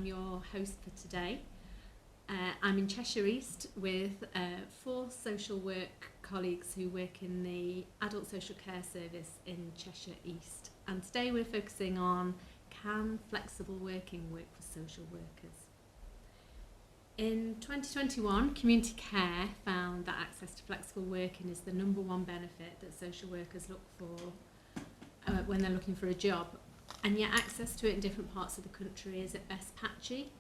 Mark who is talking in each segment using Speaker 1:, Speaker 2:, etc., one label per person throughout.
Speaker 1: your host for today. I'm in Cheshire East with 4 social work colleagues who work in the Adult Social Care Service in Cheshire East. And today we're focusing on, can flexible working work for social workers? In 2021, Community Care found that access to flexible working is the #1 benefit that social workers look for when they're looking for a job. And yet access to it in different parts of the country is at best patchy.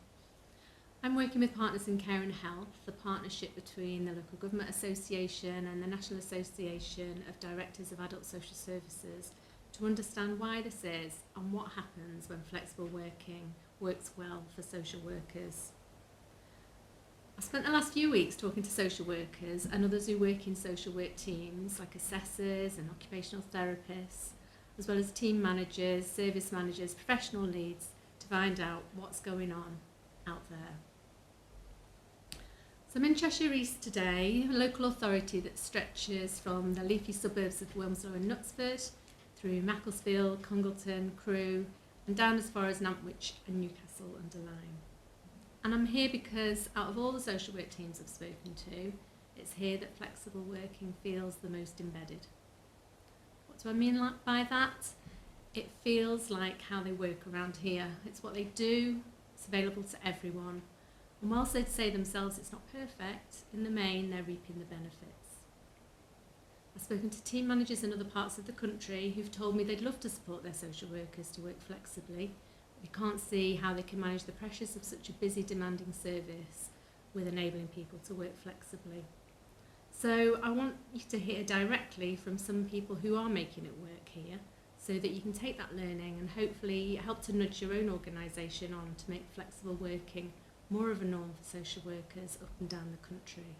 Speaker 1: I'm working with Partners in Care and Health, the partnership between the Local Government Association and the National Association of Directors of Adult Social Services to understand why this is and what happens when flexible working works well for social workers. I've spent the last few weeks talking to social workers and others who work in social work teams like assessors and occupational therapists, as well as team managers, service managers, professional leads, to find out what's going on out there. So I'm in Cheshire East today, a local authority that stretches from the leafy suburbs of Wilmslow and Knutsford through Macclesfield, Congleton, Crewe, and down as far as Nantwich and Newcastle under Lyme. And I'm here because out of all the social work teams I've spoken to, it's here that flexible working feels the most embedded. What do I mean by that? It feels like how they work around here. It's what they do, it's available to everyone. And whilst they'd say themselves it's not perfect, in the main they're reaping the benefits. I've spoken to team managers in other parts of the country who've told me they'd love to support their social workers to work flexibly. We can't see how they can manage the pressures of such a busy, demanding service with enabling people to work flexibly. So I want you to hear directly from some people who are making it work here, so that you can take that learning and hopefully help to nudge your own organisation on to make flexible working more of a norm for social workers up and down the country.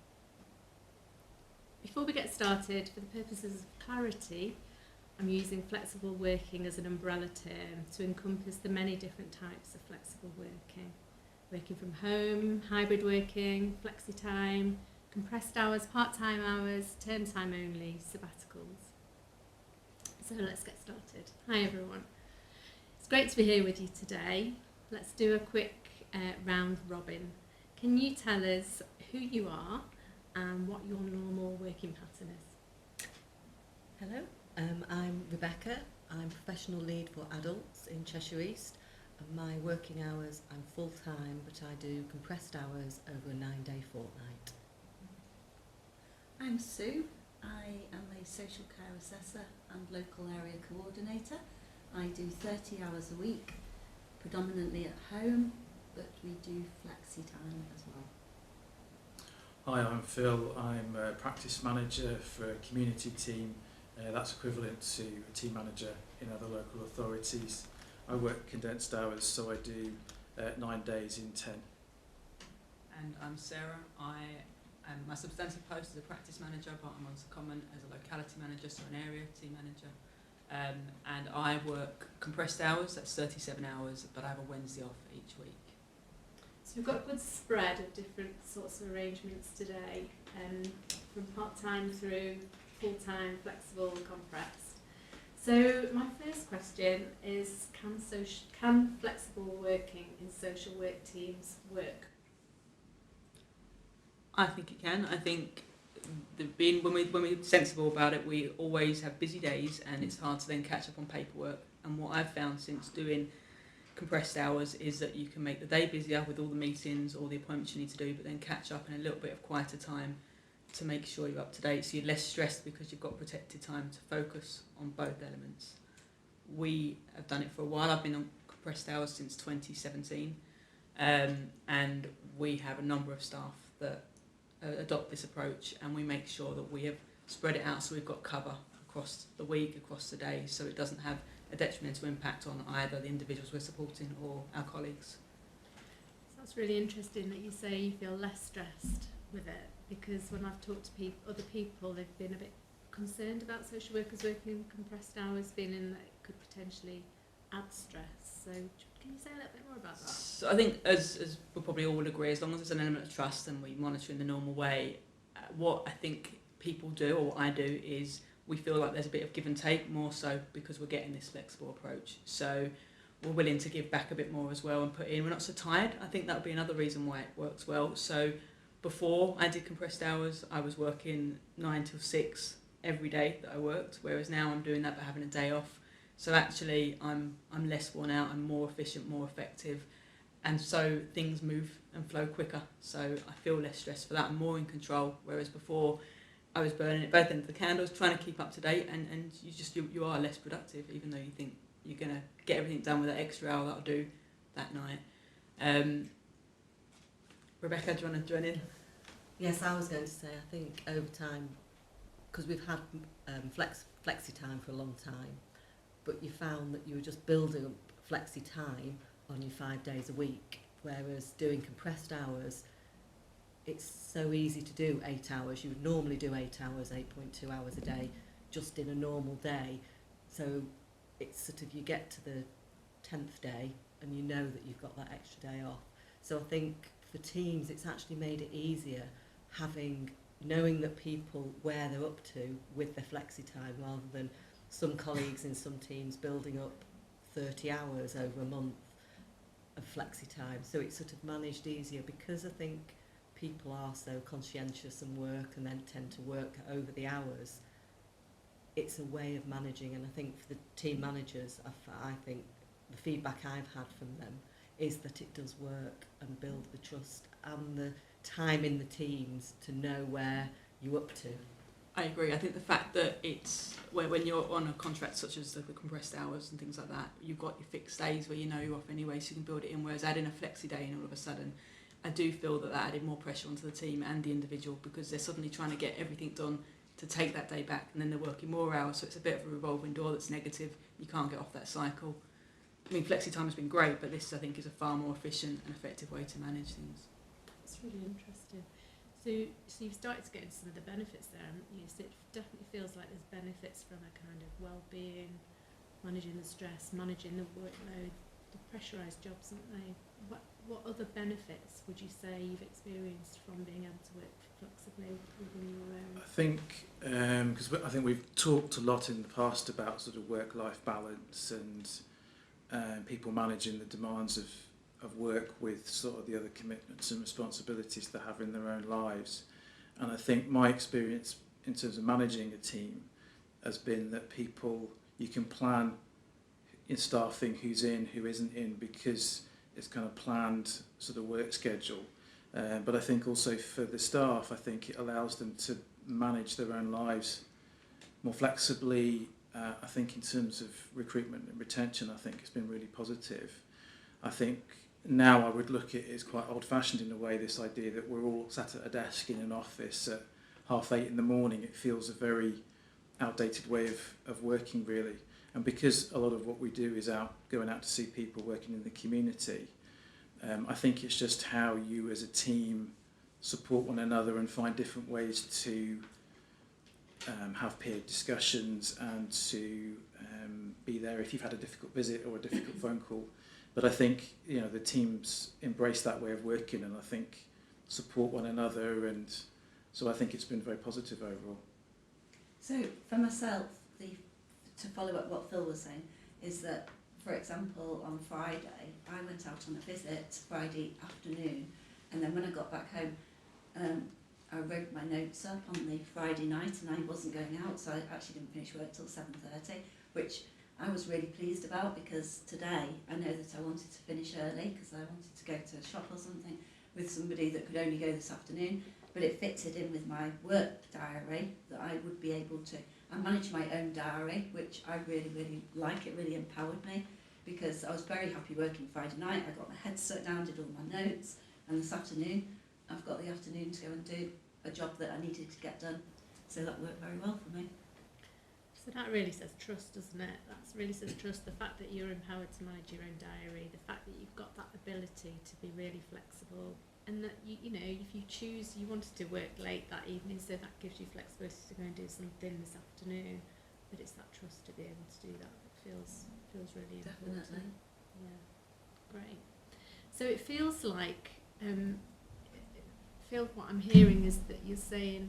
Speaker 1: Before we get started, for the purposes of clarity, I'm using flexible working as an umbrella term to encompass the many different types of flexible working. Working from home, hybrid working, flexi-time, compressed hours, part-time hours, term time only, sabbaticals. So let's get started. Hi everyone. It's great to be here with you today. Let's do a quick round robin. Can you tell us who you are and what your normal working pattern is?
Speaker 2: Hello. I'm Rebecca. I'm professional lead for adults in Cheshire East. And my working hours, I'm full-time, but I do compressed hours over a 9-day fortnight.
Speaker 3: I'm Sue. I am a social care assessor and local area coordinator. I do 30 hours a week, predominantly at home, but we do flexi time as well.
Speaker 4: Hi, I'm Phil. I'm a practice manager for a community team. That's equivalent to a team manager in other local authorities. I work condensed hours, so I do 9 days in 10.
Speaker 5: And I'm Sarah. My substantive post is a practice manager, but I'm on secondment as a locality manager, so an area team manager. And I work compressed hours, that's 37 hours, but I have a Wednesday off each week.
Speaker 1: So we've got a good spread of different sorts of arrangements today, from part-time through full-time, flexible, compressed. So my first question is, can flexible working in social work teams work?
Speaker 5: I think it can. I think when we're sensible about it, we always have busy days and it's hard to then catch up on paperwork. And what I've found since doing compressed hours is that you can make the day busier with all the meetings or the appointments you need to do, but then catch up in a little bit of quieter time to make sure you're up to date, so you're less stressed because you've got protected time to focus on both elements. We have done it for a while. I've been on compressed hours since 2017, and we have a number of staff that adopt this approach, and we make sure that we have spread it out so we've got cover across the week, across the day, so it doesn't have a detrimental impact on either the individuals we're supporting or our colleagues.
Speaker 1: So that's really interesting that you say you feel less stressed with it, because when I've talked to other people, they've been a bit concerned about social workers working compressed hours, feeling that it could potentially add stress. So can you say a little bit more about that?
Speaker 5: So I think, as we probably all agree, as long as there's an element of trust and we monitor in the normal way, what I think people do, or what I do, is we feel like there's a bit of give and take, more so because we're getting this flexible approach. So we're willing to give back a bit more as well and put in. We're not so tired. I think that would be another reason why it works well. So before I did compressed hours, I was working 9 till 6 every day that I worked, whereas now I'm doing that but having a day off. So actually I'm less worn out, I'm more efficient, more effective, and so things move and flow quicker. So I feel less stressed for that, I'm more in control, whereas before I was burning at both ends of the candles, trying to keep up to date, and you are less productive, even though you think you're going to get everything done with that extra hour that I'll do that night. Rebecca, do you want to join in?
Speaker 2: Yes, I was going to say, I think over time, because we've had flexi time for a long time, but you found that you were just building up flexi time on your 5 days a week, whereas doing compressed hours, it's so easy to do 8 hours. You would normally do 8 hours, 8.2 hours a day, just in a normal day. So it's sort of, you get to the 10th day and you know that you've got that extra day off. So I think for teams, it's actually made it easier knowing that people where they're up to with their flexi time, rather than some colleagues in some teams building up 30 hours over a month of flexi time. So it's sort of managed easier, because I think people are so conscientious and work and then tend to work over the hours. It's a way of managing, and I think for the team managers, I think the feedback I've had from them is that it does work and build the trust and the time in the teams to know where you're up to.
Speaker 5: I agree. I think the fact that it's when you're on a contract such as the compressed hours and things like that, you've got your fixed days where you know you're off anyway, so you can build it in, whereas adding a flexi day and all of a sudden, I do feel that added more pressure onto the team and the individual, because they're suddenly trying to get everything done to take that day back, and then they're working more hours, so it's a bit of a revolving door that's negative. You can't get off that cycle. I mean, flexi time has been great, but this, I think, is a far more efficient and effective way to manage things.
Speaker 1: It's really interesting. So you've started to get into some of the benefits there, haven't you? So it definitely feels like there's benefits from a kind of well-being, managing the stress, managing the workload, the pressurised jobs, aren't they? What other benefits would you say you've experienced from being able to work flexibly within your area?
Speaker 4: I think, because I think we've talked a lot in the past about sort of work-life balance and people managing the demands of work with sort of the other commitments and responsibilities they have in their own lives. And I think my experience in terms of managing a team has been that you can plan in staffing who's in, who isn't in, because it's kind of planned sort of work schedule. But I think also for the staff, I think it allows them to manage their own lives more flexibly. I think in terms of recruitment and retention, I think it's been really positive. I think now I would look at it as quite old-fashioned in a way, this idea that we're all sat at a desk in an office at 8:30 in the morning. It feels a very outdated way of working, really. And because a lot of what we do is going out to see people working in the community, I think it's just how you as a team support one another and find different ways to have peer discussions and to be there if you've had a difficult visit or a difficult phone call. But I think the teams embrace that way of working, and I think support one another, and so I think it's been very positive overall.
Speaker 3: So for myself, to follow up what Phil was saying, is that, for example, on Friday, I went out on a visit Friday afternoon, and then when I got back home, I wrote my notes up on the Friday night, and I wasn't going out, so I actually didn't finish work till 7:30, which I was really pleased about, because today I know that I wanted to finish early because I wanted to go to a shop or something with somebody that could only go this afternoon, but it fitted in with my work diary that I would be able to. I manage my own diary, which I really, really like. It really empowered me, because I was very happy working Friday night. I got my head stuck down, did all my notes, and this afternoon I've got the afternoon to go and do a job that I needed to get done. So that worked very well for me.
Speaker 1: So that really says trust, doesn't it? That really says trust. The fact that you're empowered to manage your own diary, the fact that you've got that ability to be really flexible, and that you know, if you choose, you wanted to work late that evening, so that gives you flexibility to go and do something this afternoon. But it's that trust to be able to do that that feels really important.
Speaker 3: Definitely.
Speaker 1: Yeah, great. So it feels like what I'm hearing is that you're saying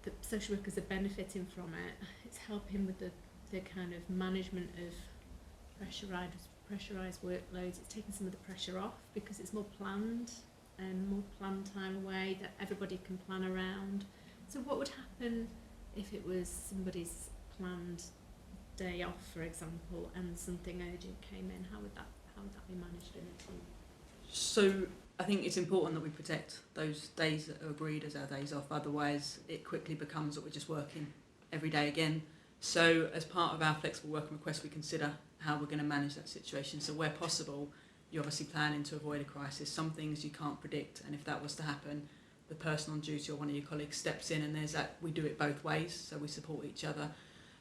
Speaker 1: that social workers are benefiting from it. It's helping with the kind of management of pressurised workloads. It's taken some of the pressure off because it's more planned and more planned time away that everybody can plan around. So what would happen if it was somebody's planned day off, for example, and something urgent came in? How would that be managed in a team?
Speaker 5: So I think it's important that we protect those days that are agreed as our days off. Otherwise, it quickly becomes that we're just working every day again. So as part of our flexible working request, we consider how we're going to manage that situation. So where possible, you're obviously planning to avoid a crisis. Some things you can't predict, and if that was to happen, the person on duty or one of your colleagues steps in, and there's that. We do it both ways, so we support each other.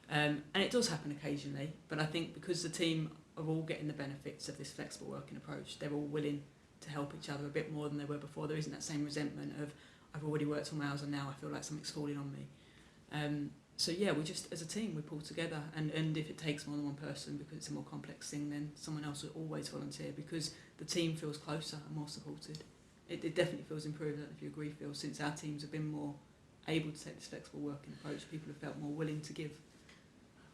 Speaker 5: And it does happen occasionally, but I think because the team are all getting the benefits of this flexible working approach, they're all willing to help each other a bit more than they were before. There isn't that same resentment of, I've already worked all my hours and now I feel like something's falling on me. So yeah, we just, as a team, we pull together, and if it takes more than one person because it's a more complex thing, then someone else will always volunteer because the team feels closer and more supported. It definitely feels improved, I don't know if you agree, Phil, since our teams have been more able to take this flexible working approach, people have felt more willing to give.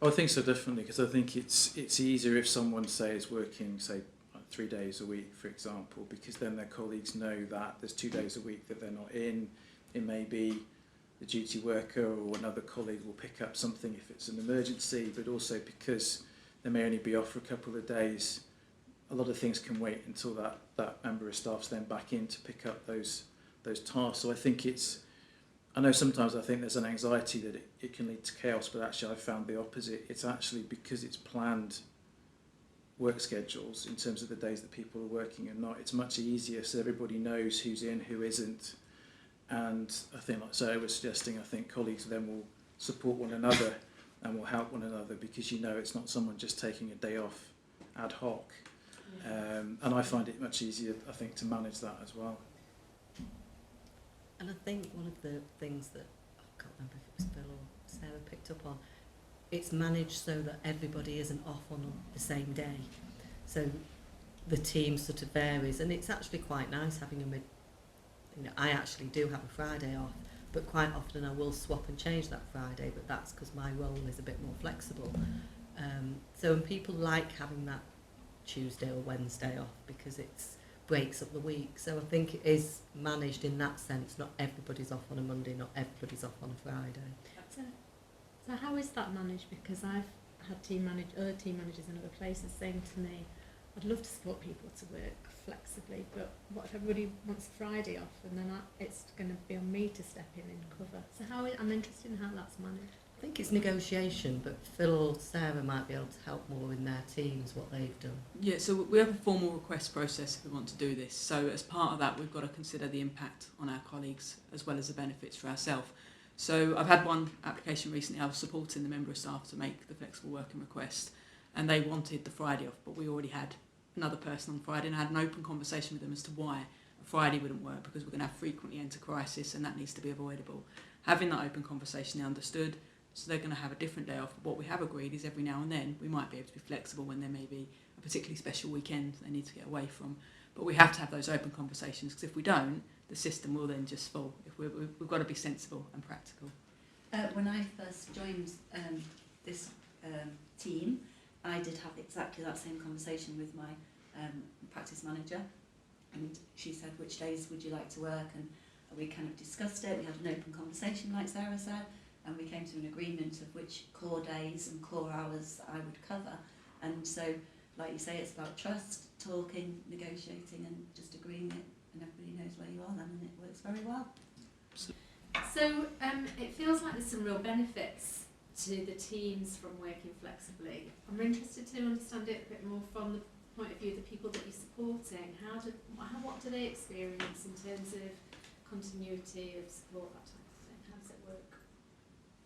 Speaker 4: Oh, I think so, definitely, because I think it's easier if someone, say, is working, say, 3 days a week, for example, because then their colleagues know that there's 2 days a week that they're not in. It may be the duty worker or another colleague will pick up something if it's an emergency, but also because they may only be off for a couple of days, a lot of things can wait until that member of staff's then back in to pick up those tasks. So I think I know sometimes I think there's an anxiety that it can lead to chaos, but actually I've found the opposite. It's actually because it's planned work schedules in terms of the days that people are working and not. It's much easier, so everybody knows who's in, who isn't. And I think, like Sarah was suggesting, I think colleagues then will support one another and will help one another because you know it's not someone just taking a day off ad hoc. And I find it much easier, I think, to manage that as well.
Speaker 2: And I think one of the things that, I can't remember if it was Phil or Sarah picked up on, it's managed so that everybody isn't off on the same day. So the team sort of varies, and it's actually quite nice having I actually do have a Friday off, but quite often I will swap and change that Friday, but that's because my role is a bit more flexible. So and people like having that Tuesday or Wednesday off because it's breaks up the week. So I think it is managed in that sense. Not everybody's off on a Monday, not everybody's off on a Friday.
Speaker 1: So how is that managed? Because I've had other team managers in other places saying to me, I'd love to support people to work flexibly, but what if everybody wants Friday off and then it's going to be on me to step in and cover? So I'm interested in how that's managed.
Speaker 2: I think it's negotiation, but Phil or Sarah might be able to help more in their teams, what they've done.
Speaker 5: Yeah, so we have a formal request process if we want to do this. So as part of that, we've got to consider the impact on our colleagues as well as the benefits for ourselves. So I've had one application recently. I was supporting the member of staff to make the flexible working request, and they wanted the Friday off, but we already had another person on Friday, and I had an open conversation with them as to why a Friday wouldn't work, because we're going to have frequently enter crisis, and that needs to be avoidable. Having that open conversation, they understood, so they're going to have a different day off. But what we have agreed is every now and then we might be able to be flexible when there may be a particularly special weekend they need to get away from. But we have to have those open conversations, because if we don't, the system will then just fall. We've got to be sensible and practical.
Speaker 3: When I first joined this team, I did have exactly that same conversation with my practice manager, and she said, which days would you like to work? And we kind of discussed it. We had an open conversation, like Sarah said, and we came to an agreement of which core days and core hours I would cover. And so, like you say, it's about trust, talking, negotiating, and just agreeing it, and everybody knows where you are then, and it works very well.
Speaker 1: So it feels like there's some real benefits to the teams from working flexibly. I'm interested to understand it a bit more from the point of view of the people that you're supporting. What do they experience in terms of continuity of support, that type of thing? How does it work?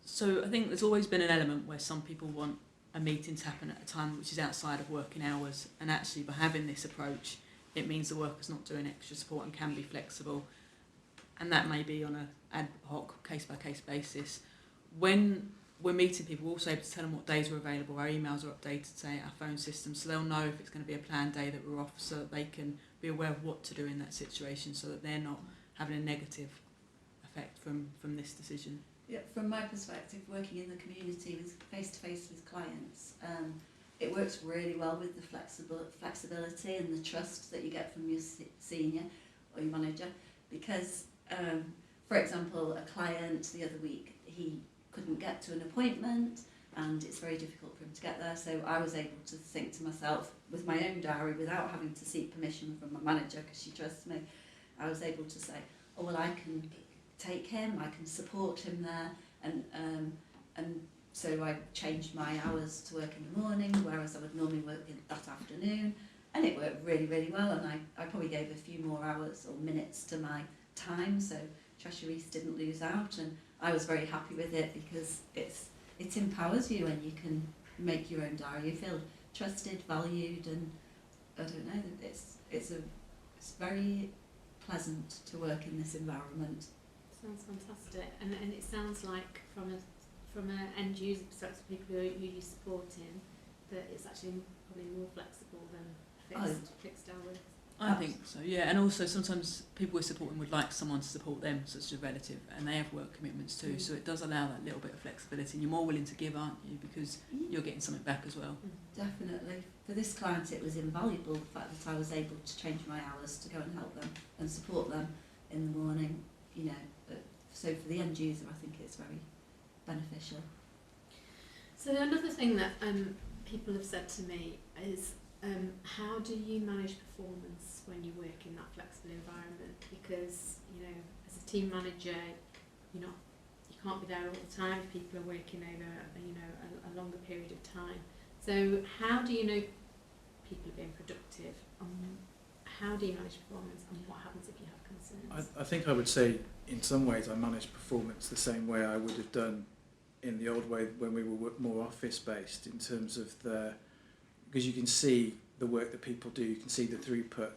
Speaker 5: So I think there's always been an element where some people want a meeting to happen at a time which is outside of working hours, and actually by having this approach, it means the worker's not doing extra support and can be flexible, and that may be on an ad hoc, case-by-case basis. When we're meeting people, we're also able to tell them what days are available. Our emails are updated, say, our phone system, so they'll know if it's going to be a planned day that we're off, so that they can be aware of what to do in that situation, so that they're not having a negative effect from this decision.
Speaker 3: Yeah, from my perspective, working in the community with face-to-face with clients, it works really well with the flexibility and the trust that you get from your senior or your manager, because, for example, a client the other week, he couldn't get to an appointment and it's very difficult for him to get there, so I was able to think to myself, with my own diary, without having to seek permission from my manager because she trusts me, I was able to say, oh well, I can take him, I can support him there, and so I changed my hours to work in the morning, whereas I would normally work in that afternoon, and it worked really, really well, and I probably gave a few more hours or minutes to my time, so Cheshire East didn't lose out, and I was very happy with it because it empowers you and you can make your own diary. You feel trusted, valued, and I don't know, it's very pleasant to work in this environment.
Speaker 1: Sounds fantastic, and it sounds like from an end user perspective, people who you're supporting, that it's actually probably more flexible than fixed hours.
Speaker 5: I think so, yeah. And also sometimes people we're supporting would like someone to support them, such as a relative, and they have work commitments too. So it does allow that little bit of flexibility, and you're more willing to give, aren't you? Because you're getting something back as well.
Speaker 3: Definitely. For this client, it was invaluable, the fact that I was able to change my hours to go and help them and support them in the morning, you know. So for the end user, I think it's very beneficial.
Speaker 1: So another thing that people have said to me is, how do you manage performance when you work in that flexible environment? Because, you know, as a team manager, you can't be there all the time if people are working over, you know, a longer period of time. So how do you know people are being productive? How do you manage performance, and what happens if you have concerns?
Speaker 4: I think I would say in some ways I manage performance the same way I would have done in the old way when we were more office based, in terms of because you can see the work that people do, you can see the throughput,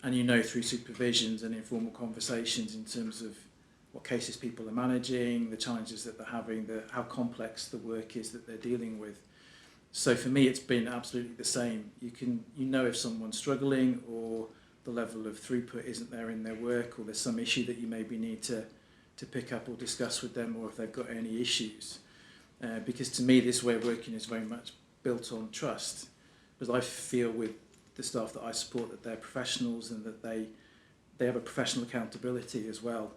Speaker 4: and you know through supervisions and informal conversations in terms of what cases people are managing, the challenges that they're having, how complex the work is that they're dealing with. So for me, it's been absolutely the same. You know if someone's struggling, or the level of throughput isn't there in their work, or there's some issue that you maybe need to pick up or discuss with them, or if they've got any issues. Because to me, this way of working is very much built on trust. Because I feel with the staff that I support that they're professionals, and that they have a professional accountability as well,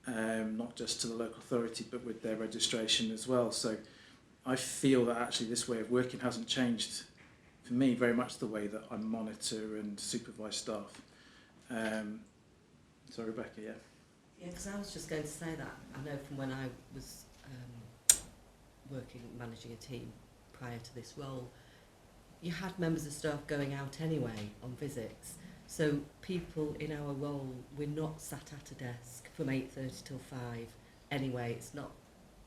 Speaker 4: not just to the local authority but with their registration as well. So I feel that actually this way of working hasn't changed for me very much the way that I monitor and supervise staff. So Rebecca, yeah.
Speaker 2: Yeah, because I was just going to say that. I know from when I was managing a team prior to this role, you had members of staff going out anyway on visits. So people in our role, we're not sat at a desk from 8:30 till 5 anyway. It's not,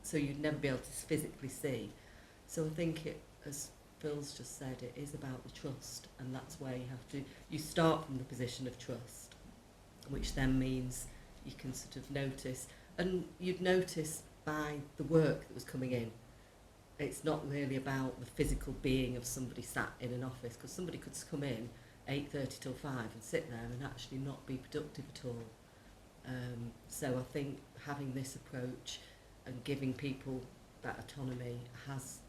Speaker 2: so you'd never be able to physically see. So I think it, as Phil's just said, it is about the trust, and that's where you start from the position of trust, which then means you can sort of notice, and you'd notice by the work that was coming in. It's not really about the physical being of somebody sat in an office, because somebody could come in 8:30 till 5 and sit there and actually not be productive at all. So I think having this approach and giving people that autonomy has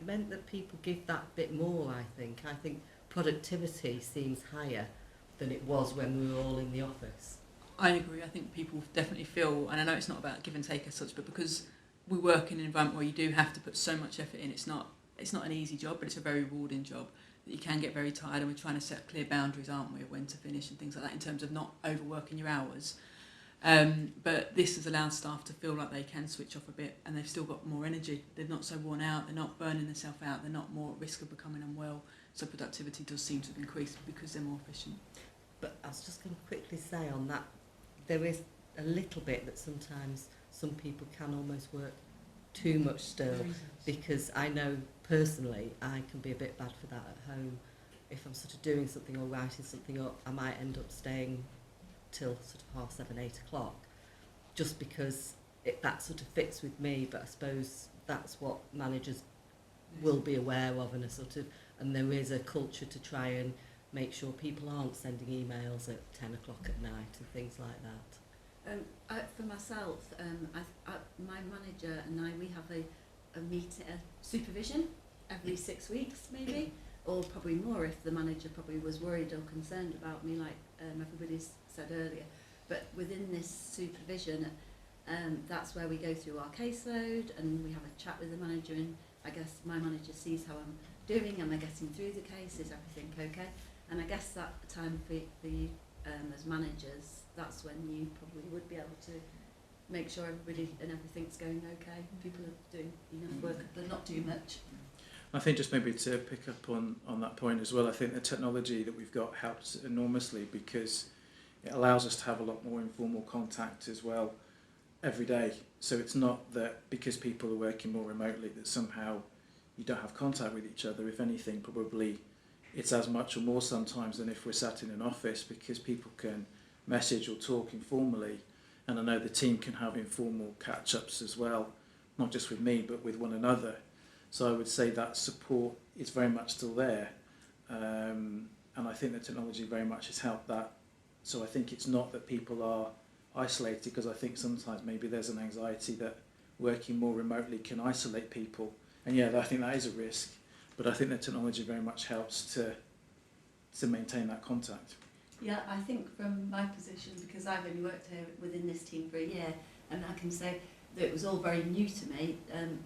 Speaker 2: meant that people give that bit more, I think. I think productivity seems higher than it was when we were all in the office.
Speaker 5: I agree. I think people definitely feel, and I know it's not about give and take as such, but because we work in an environment where you do have to put so much effort in, it's not an easy job, but it's a very rewarding job, that you can get very tired, and we're trying to set clear boundaries, aren't we, of when to finish and things like that, in terms of not overworking your hours. But this has allowed staff to feel like they can switch off a bit, and they've still got more energy. They're not so worn out, they're not burning themselves out, they're not more at risk of becoming unwell. So productivity does seem to have increased because they're more efficient.
Speaker 2: But I was just going to quickly say on that, there is a little bit that sometimes some people can almost work too much still, because I know personally I can be a bit bad for that at home. If I'm sort of doing something or writing something up, I might end up staying till sort of 7:30, 8 o'clock, just because that sort of fits with me. But I suppose that's what managers will be aware of, and there is a culture to try and make sure people aren't sending emails at 10 o'clock at night and things like that.
Speaker 3: For myself, my manager and I, we have a supervision every 6 weeks maybe, or probably more if the manager probably was worried or concerned about me, like everybody's said earlier. But within this supervision, that's where we go through our caseload and we have a chat with the manager, and I guess my manager sees how I'm doing, am I getting through the case, is everything okay? And I guess that time for you as managers, that's when you probably would be able to make sure everybody and everything's going okay. People are doing enough work, they're not too much.
Speaker 4: I think just maybe to pick up on that point as well, I think the technology that we've got helps enormously because it allows us to have a lot more informal contact as well every day. So it's not that because people are working more remotely that somehow you don't have contact with each other. If anything, probably it's as much or more sometimes than if we're sat in an office, because people can message or talk informally, and I know the team can have informal catch-ups as well, not just with me but with one another. So I would say that support is very much still there, and I think the technology very much has helped that. So I think it's not that people are isolated, because I think sometimes maybe there's an anxiety that working more remotely can isolate people, and yeah, I think that is a risk, but I think the technology very much helps to maintain that contact.
Speaker 3: Yeah, I think from my position, because I've only worked here within this team for a year, and I can say that it was all very new to me,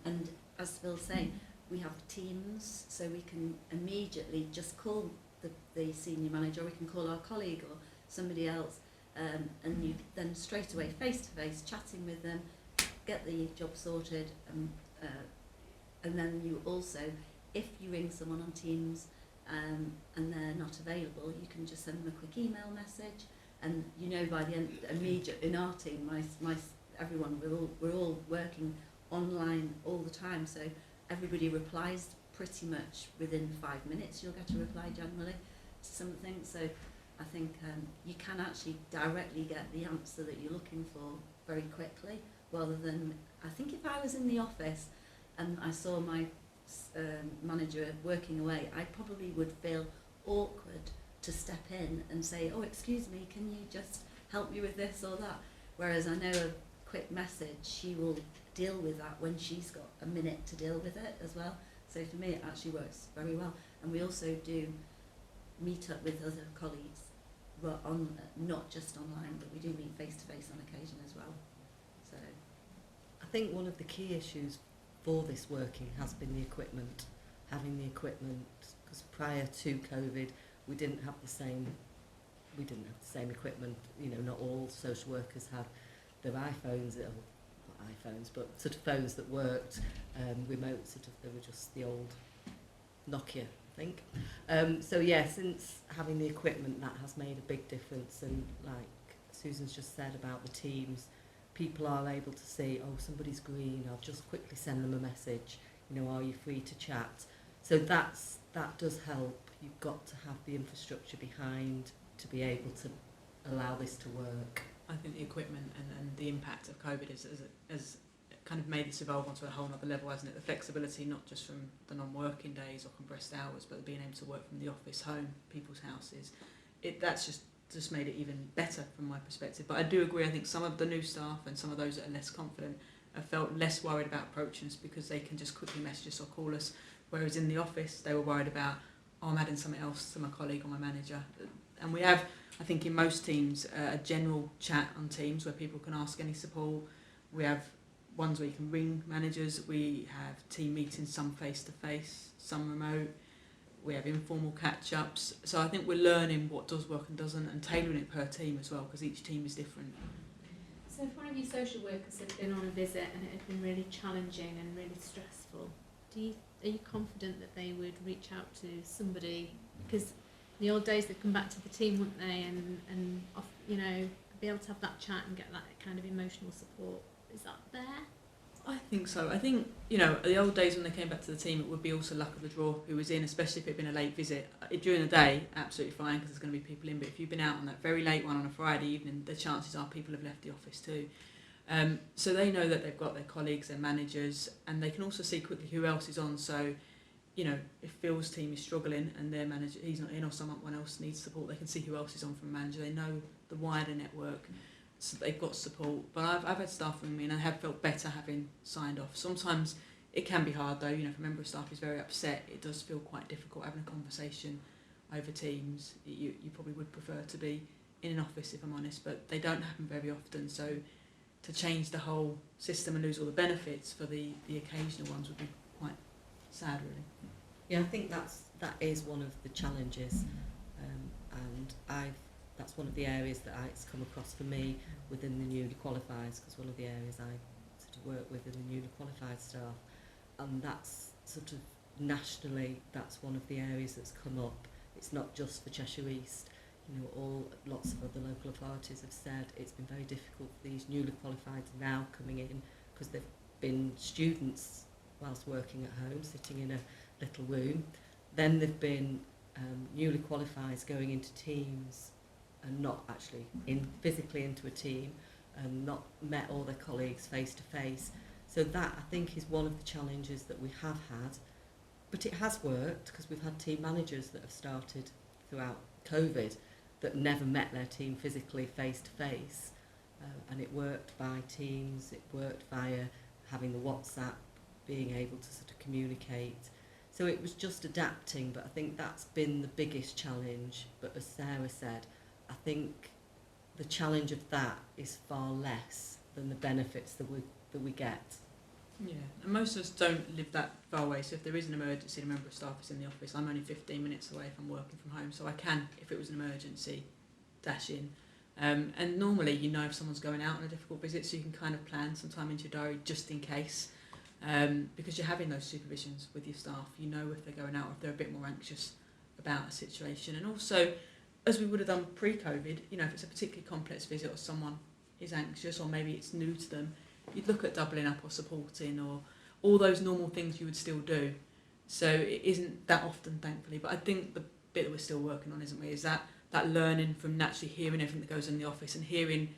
Speaker 3: and as Phil's saying, we have teams, so we can immediately just call the senior manager, or we can call our colleague or somebody else, and you then straight away face-to-face chatting with them, get the job sorted, and then you also, if you ring someone on Teams and they're not available, you can just send them a quick email message, and you know by the end, immediate in our team, everyone, we're all working online all the time, so everybody replies pretty much within 5 minutes. You'll get a reply generally to something, so I think you can actually directly get the answer that you're looking for very quickly, rather than, I think if I was in the office and I saw my manager working away, I probably would feel awkward to step in and say, oh, excuse me, can you just help me with this or that? Whereas I know a quick message, she will deal with that when she's got a minute to deal with it as well. So for me, it actually works very well. And we also do meet up with other colleagues, but not just online, but we do meet face-to-face on occasion as well. So
Speaker 2: I think one of the key issues for this working has been the equipment, having the equipment, because prior to COVID we didn't have the same equipment. You know, not all social workers had their iPhones, not iPhones, but sort of phones that worked, remote sort of, they were just the old Nokia, I think. So yeah, since having the equipment, that has made a big difference, and like Susan's just said about the teams, people are able to see, oh, somebody's green, I'll just quickly send them a message, you know, are you free to chat? So that does help. You've got to have the infrastructure behind to be able to allow this to work.
Speaker 5: I think the equipment and the impact of COVID has kind of made this evolve onto a whole other level, hasn't it? The flexibility, not just from the non-working days or compressed hours, but being able to work from the office, home, people's houses. That's just made it even better from my perspective. But I do agree, I think some of the new staff and some of those that are less confident have felt less worried about approaching us because they can just quickly message us or call us, whereas in the office they were worried about, oh, I'm adding something else to my colleague or my manager. And we have, I think in most teams, a general chat on Teams where people can ask any support. We have ones where you can ring managers. We have team meetings, some face-to-face, some remote. We have informal catch-ups. So I think we're learning what does work and doesn't, and tailoring it per team as well, because each team is different.
Speaker 1: So if one of you social workers had been on a visit and it had been really challenging and really stressful, are you confident that they would reach out to somebody? Because in the old days they'd come back to the team, wouldn't they, and you know, be able to have that chat and get that kind of emotional support. Is that there?
Speaker 5: I think so. I think, you know, the old days when they came back to the team, it would be also luck of the draw who was in, especially if it had been a late visit. During the day, absolutely fine, because there's going to be people in, but if you've been out on that very late one on a Friday evening, the chances are people have left the office too. So they know that they've got their colleagues, their managers, and they can also see quickly who else is on. So, you know, if Phil's team is struggling and their manager, he's not in, or someone else needs support, they can see who else is on from a manager. They know the wider network. So they've got support, but I've had staff ring me and I have felt better having signed off. Sometimes It can be hard though, you know, if a member of staff is very upset, it does feel quite difficult having a conversation over Teams. You probably would prefer to be in an office, if I'm honest, but they don't happen very often, so to change the whole system and lose all the benefits for the occasional ones would be quite sad, really.
Speaker 2: Yeah, I think that is one of the challenges, and that's one of the areas that it's come across for me within the newly qualified, because one of the areas I sort of work with in the newly qualified staff, and that's sort of nationally, that's one of the areas that's come up. It's not just for Cheshire East. You know, lots of other local authorities have said it's been very difficult for these newly qualified now coming in, because they've been students whilst working at home, sitting in a little room. Then they've been newly qualified going into teams and not actually physically into a team, and not met all their colleagues face to face. So that, I think, is one of the challenges that we have had. But it has worked, because we've had team managers that have started throughout COVID that never met their team physically face to face, and it worked by Teams, it worked via having the WhatsApp, being able to sort of communicate. So it was just adapting, but I think that's been the biggest challenge. But as Sarah said, I think the challenge of that is far less than the benefits that we get.
Speaker 5: Yeah, and most of us don't live that far away, so if there is an emergency and a member of staff is in the office, I'm only 15 minutes away if I'm working from home, so I can, if it was an emergency, dash in. And normally you know if someone's going out on a difficult visit, so you can kind of plan some time into your diary just in case, because you're having those supervisions with your staff. You know if they're going out or if they're a bit more anxious about a situation. And also, as we would have done pre-COVID, you know, if it's a particularly complex visit or someone is anxious or maybe it's new to them, you'd look at doubling up or supporting or all those normal things you would still do. So it isn't that often, thankfully. But I think the bit that we're still working on, isn't we, is that learning from naturally hearing everything that goes on in the office and hearing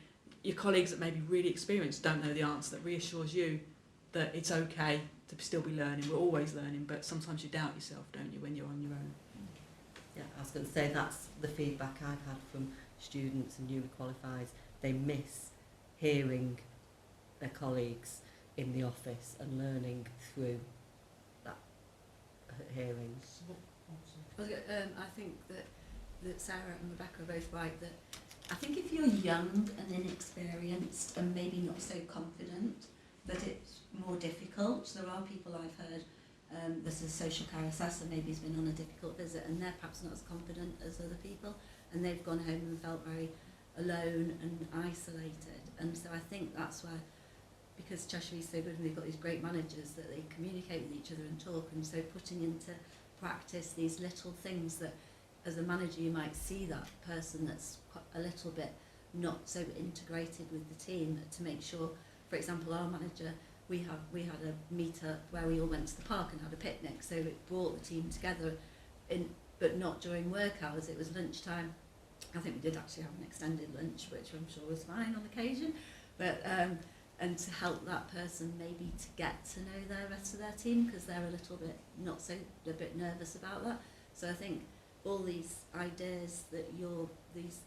Speaker 5: your colleagues that maybe really experienced don't know the answer, that reassures you that it's okay to still be learning. We're always learning, but sometimes you doubt yourself, don't you, when you're on your own.
Speaker 2: Yeah, I was going to say that's the feedback I've had from students and newly qualified. They miss hearing their colleagues in the office and learning through that hearing.
Speaker 3: I think that Sarah and Rebecca are both right, that I think if you're young and inexperienced and maybe not so confident, that it's more difficult. There are people I've heard, there's a social care assessor maybe has been on a difficult visit and they're perhaps not as confident as other people, and they've gone home and felt very alone and isolated. And so I think that's where, because Cheshire is so good and they've got these great managers that they communicate with each other and talk, and so putting into practice these little things that as a manager you might see that person that's a little bit not so integrated with the team, to make sure, for example, our manager, we had a meet-up where we all went to the park and had a picnic, so it brought the team together, but not during work hours, it was lunchtime. I think we did actually have an extended lunch, which I'm sure was fine on occasion, but and to help that person maybe to get to know the rest of their team, because they're a little bit a bit nervous about that. So I think all these ideas that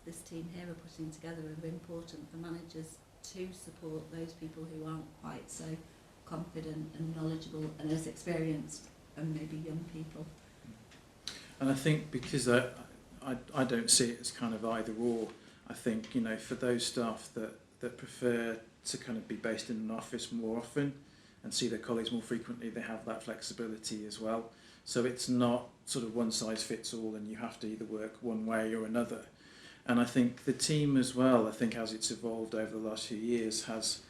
Speaker 3: this team here are putting together are important for managers to support those people who aren't quite so confident and knowledgeable and as experienced, and maybe young people.
Speaker 4: And I think because I don't see it as kind of either or. I think, you know, for those staff that prefer to kind of be based in an office more often and see their colleagues more frequently, they have that flexibility as well. So it's not sort of one size fits all and you have to either work one way or another. And I think the team as well, I think as it's evolved over the last few years, has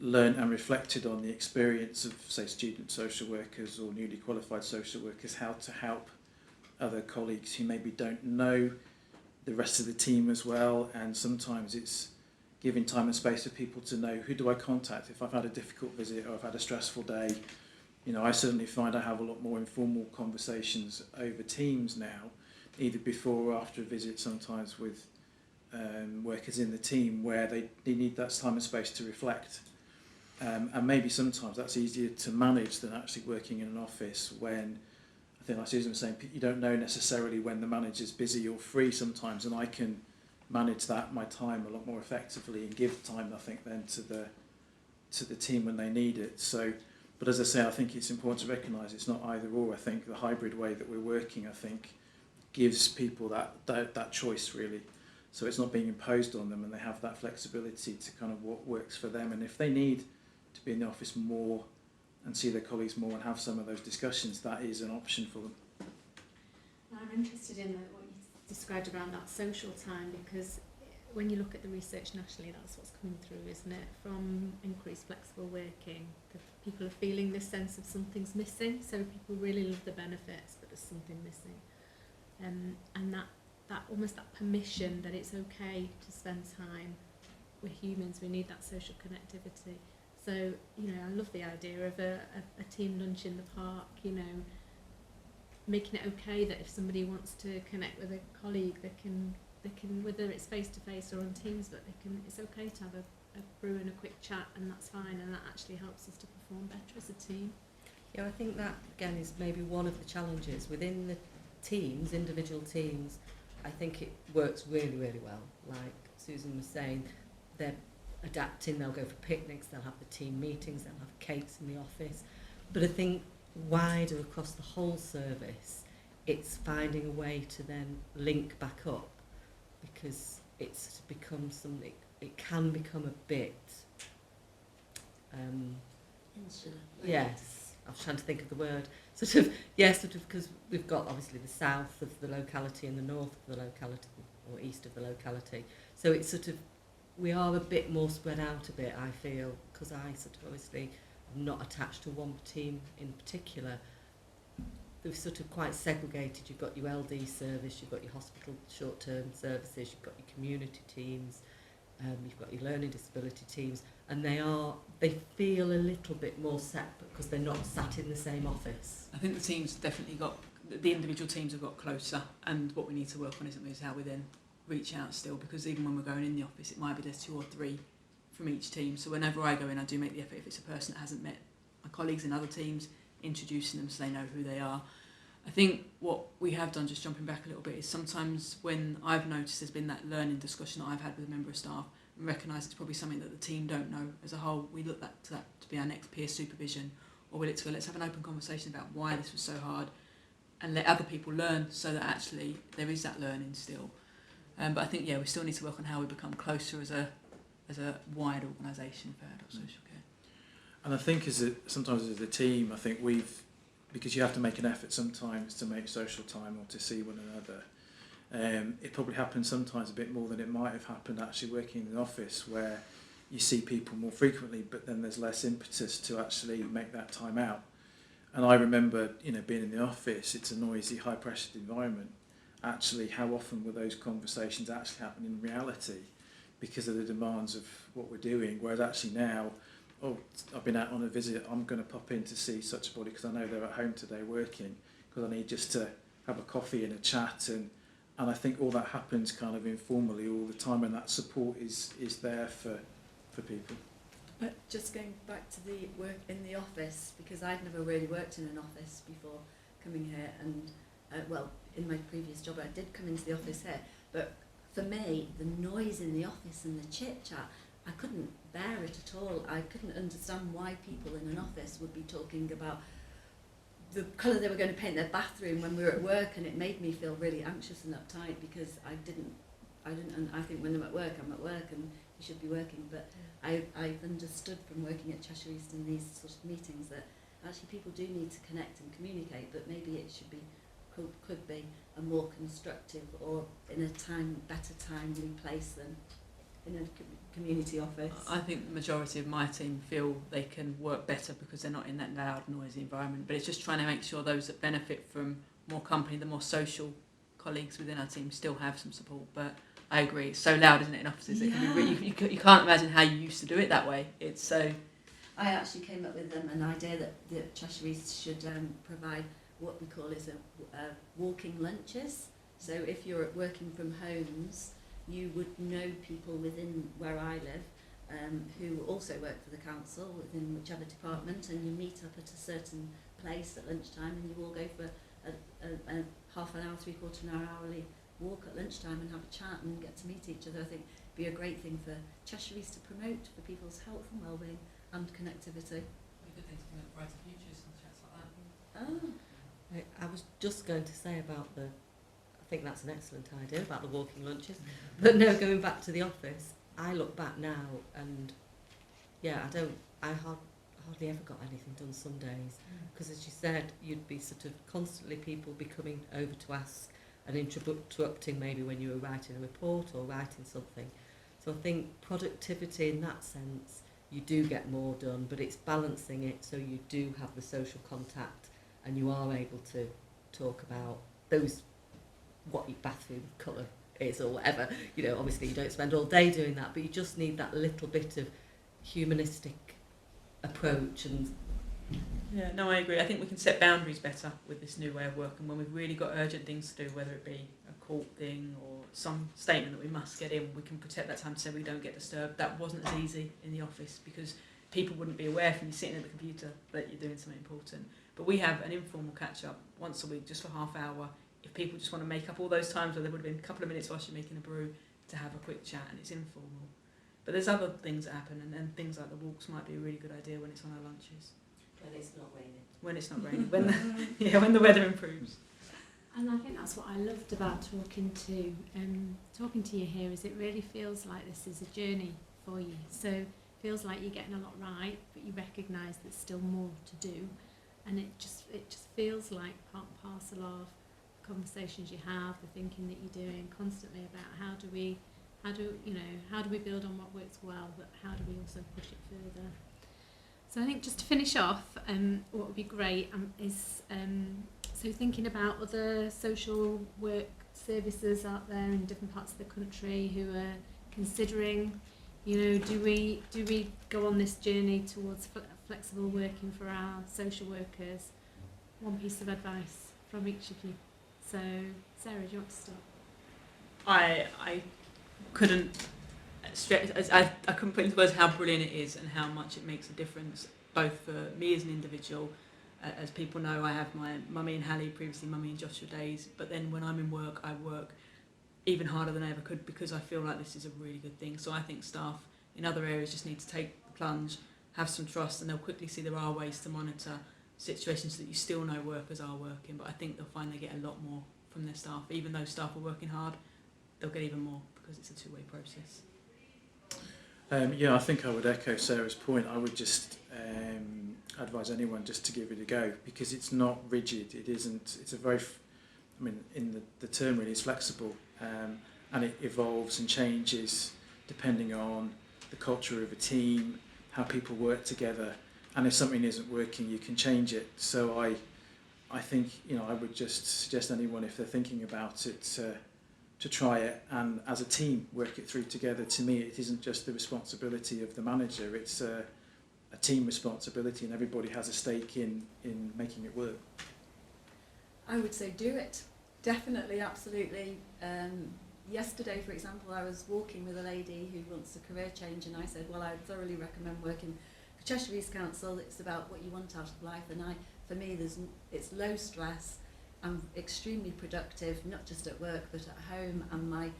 Speaker 4: learned and reflected on the experience of, say, student social workers or newly qualified social workers, how to help other colleagues who maybe don't know the rest of the team as well. And sometimes it's giving time and space for people to know, who do I contact if I've had a difficult visit or I've had a stressful day. You know, I certainly find I have a lot more informal conversations over Teams now, either before or after a visit, sometimes with workers in the team, where they need that time and space to reflect. And maybe sometimes that's easier to manage than actually working in an office when, I think like Susan was saying, you don't know necessarily when the manager's busy or free sometimes, and I can manage that, my time, a lot more effectively and give time, I think, then to the team when they need it. So But as I say, I think it's important to recognise it's not either or. I think the hybrid way that we're working, I think, gives people that choice really. So it's not being imposed on them, and they have that flexibility to kind of what works for them. And if they need to be in the office more and see their colleagues more and have some of those discussions, that is an option for them.
Speaker 1: I'm interested in what you described around that social time, because when you look at the research nationally, that's what's coming through, isn't it? From increased flexible working, people are feeling this sense of something's missing. So people really love the benefits, but there's something missing. And that almost that permission that it's okay to spend time. We're humans, we need that social connectivity. So, you know, I love the idea of a team lunch in the park, you know, making it okay that if somebody wants to connect with a colleague, they can whether it's face to face or on Teams, but it's okay to have a brew and a quick chat, and that's fine, and that actually helps us to perform better as a team.
Speaker 2: Yeah, I think that again is maybe one of the challenges within the teams, individual teams. I think it works really, really well. Like Susan was saying, they're adapting, they'll go for picnics, they'll have the team meetings, they'll have cakes in the office. But I think wider across the whole service, it's finding a way to then link back up, because it's become something, it can become a bit,
Speaker 3: Insular.
Speaker 2: yes, I was trying to think of the word, sort of because we've got obviously the south of the locality and the north of the locality, or east of the locality, so it's sort of, we are a bit more spread out a bit, I feel, because I sort of obviously am not attached to one team in particular. They're sort of quite segregated. You've got your LD service, you've got your hospital short-term services, you've got your community teams, you've got your learning disability teams, and they feel a little bit more separate because they're not sat in the same office.
Speaker 5: I think the teams definitely the individual teams have got closer, and what we need to work on is how we then reach out still, because even when we're going in the office, it might be there's 2 or 3 from each team. So whenever I go in, I do make the effort, if it's a person that hasn't met my colleagues in other teams, introducing them so they know who they are. I think what we have done, just jumping back a little bit, is sometimes when I've noticed there's been that learning discussion that I've had with a member of staff and recognise it's probably something that the team don't know as a whole, we look to that to be our next peer supervision, or let's have an open conversation about why this was so hard and let other people learn, so that actually there is that learning still. But I think, we still need to work on how we become closer as a wide organisation for adult social care.
Speaker 4: And I think sometimes as a team, I think because you have to make an effort sometimes to make social time or to see one another. It probably happens sometimes a bit more than it might have happened actually working in the office, where you see people more frequently, but then there's less impetus to actually make that time out. And I remember, being in the office, it's a noisy, high-pressured environment. Actually, how often were those conversations actually happening in reality because of the demands of what we're doing? Whereas actually now, I've been out on a visit, I'm going to pop in to see such a body because I know they're at home today working, because I need just to have a coffee and a chat, and I think all that happens kind of informally all the time, and that support is there for people.
Speaker 3: Just going back to the work in the office, because I'd never really worked in an office before coming here, and in my previous job I did come into the office here, but for me the noise in the office and the chit chat, I couldn't bear it at all. I couldn't understand why people in an office would be talking about the colour they were going to paint their bathroom when we were at work, and it made me feel really anxious and uptight, because I think when I'm at work and you should be working, but I've understood from working at Cheshire East in these sort of meetings that actually people do need to connect and communicate, but maybe it could be a more constructive or in a better timely place than in a community office.
Speaker 5: I think the majority of my team feel they can work better because they're not in that loud, noisy environment, but it's just trying to make sure those that benefit from more company, the more social colleagues within our team, still have some support. But I agree, it's so loud, isn't it, in offices? It can be really, you can't imagine how you used to do it that way. It's so...
Speaker 3: I actually came up with an idea that Cheshire East should provide what we call walking lunches. So if you're working from homes, you would know people within where I live who also work for the council within whichever department, and you meet up at a certain place at lunchtime, and you all go for a half an hour, 3/4 an hour, hourly walk at lunchtime and have a chat and get to meet each other. I think it'd be a great thing for Cheshire East to promote for people's health and wellbeing and connectivity.
Speaker 5: good thing to bring up brighter futures and chats like that.
Speaker 3: Oh,
Speaker 2: I was just going to say about I think that's an excellent idea about the walking lunches. But no, going back to the office, I look back now and, yeah, I hardly ever got anything done some days. Because as you said, you'd be sort of constantly people be coming over to ask and interrupting maybe when you were writing a report or writing something. So I think productivity in that sense, you do get more done, but it's balancing it so you do have the social contact and you are able to talk about those, what your bathroom colour is or whatever. You know, obviously you don't spend all day doing that, but you just need that little bit of humanistic approach. And
Speaker 5: Yeah, no, I agree. I think we can set boundaries better with this new way of working when we've really got urgent things to do, whether it be a court thing or some statement that we must get in. We can protect that time to say we don't get disturbed. That wasn't as easy in the office because people wouldn't be aware from you sitting at the computer that you're doing something important. But we have an informal catch-up once a week, just for half hour. If people just want to make up all those times where there would have been a couple of minutes whilst you're making a brew to have a quick chat, and it's informal. But there's other things that happen, and things like the walks might be a really good idea when it's on our lunches.
Speaker 2: when it's not raining.
Speaker 5: When it's not raining, when the weather improves.
Speaker 1: And I think that's what I loved about talking to you here, is it really feels like this is a journey for you. So it feels like you're getting a lot right, but you recognise there's still more to do, and it just feels like part and parcel of the conversations you have, the thinking that you're doing constantly about how do we build on what works well, but how do we also push it further. So I think just to finish off, what would be great is so thinking about other social work services out there in different parts of the country who are considering, do we go on this journey towards flexible working for our social workers? One piece of advice from each of you. So Sarah, do you want to start?
Speaker 5: I couldn't stress, I couldn't put into words how brilliant it is and how much it makes a difference, both for me as an individual. As people know, I have my mummy and Hallie, previously mummy and Joshua days, but then when I'm in work, I work even harder than I ever could because I feel like this is a really good thing. So I think staff in other areas just need to take the plunge, have some trust, and they'll quickly see there are ways to monitor situations so that you still know workers are working. But I think they'll find they get a lot more from their staff. Even though staff are working hard, they'll get even more because it's a two-way process.
Speaker 4: I think I would echo Sarah's point. I would just advise anyone just to give it a go because it's not rigid. It isn't. It's a very, in the term really, it's flexible and it evolves and changes depending on the culture of a team, how people work together, and if something isn't working, you can change it. So I think I would just suggest anyone, if they're thinking about it, to try it and as a team work it through together. To me, it isn't just the responsibility of the manager, it's a team responsibility and everybody has a stake in making it work.
Speaker 3: I would say do it. Definitely, absolutely. Yesterday, for example, I was walking with a lady who wants a career change and I said, well, I thoroughly recommend working for Cheshire East Council. It's about what you want out of life, and for me, it's low stress. I'm extremely productive, not just at work but at home, and my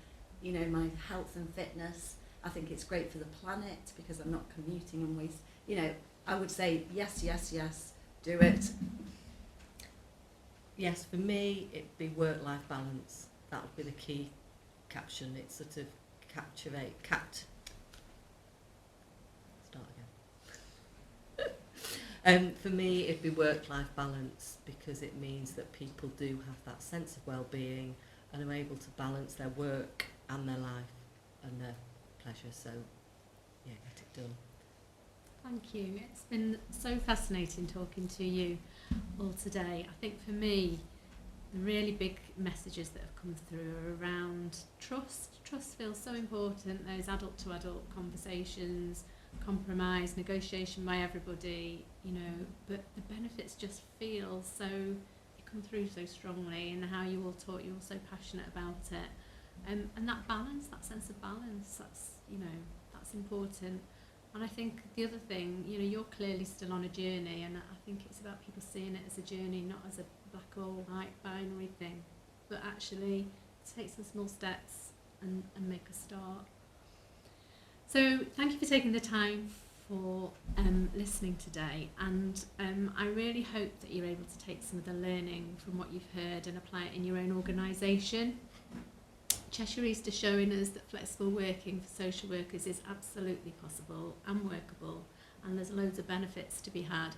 Speaker 3: health and fitness. I think it's great for the planet because I'm not commuting and waste. I would say yes, do it.
Speaker 2: Yes, for me, it'd be work-life balance. That would be the key caption. It's sort of for me, it'd be work-life balance because it means that people do have that sense of well-being and are able to balance their work and their life and their pleasure. So, yeah, get it done.
Speaker 1: Thank you. It's been so fascinating talking to you all today. I think for me, the really big messages that have come through are around trust. Trust feels so important, those adult-to-adult conversations, compromise, negotiation by everybody, but the benefits just feel so, they come through so strongly, and how you all talk, you're all so passionate about it. And that balance, that sense of balance, that's important. And I think the other thing, you're clearly still on a journey, and I think it's about people seeing it as a journey, not as a black or white binary thing, but actually take some small steps and make a start. So thank you for taking the time for listening today, and I really hope that you're able to take some of the learning from what you've heard and apply it in your own organisation. Cheshire East is showing us that flexible working for social workers is absolutely possible and workable, and there's loads of benefits to be had.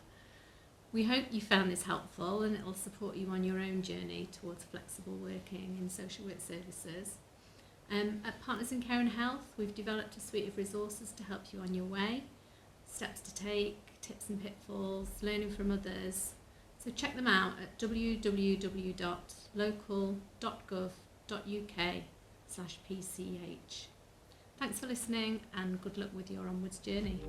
Speaker 1: We hope you found this helpful and it will support you on your own journey towards flexible working in social work services. At Partners in Care and Health, we've developed a suite of resources to help you on your way, steps to take, tips and pitfalls, learning from others. So check them out at www.local.gov.uk/PCH. Thanks for listening and good luck with your onwards journey.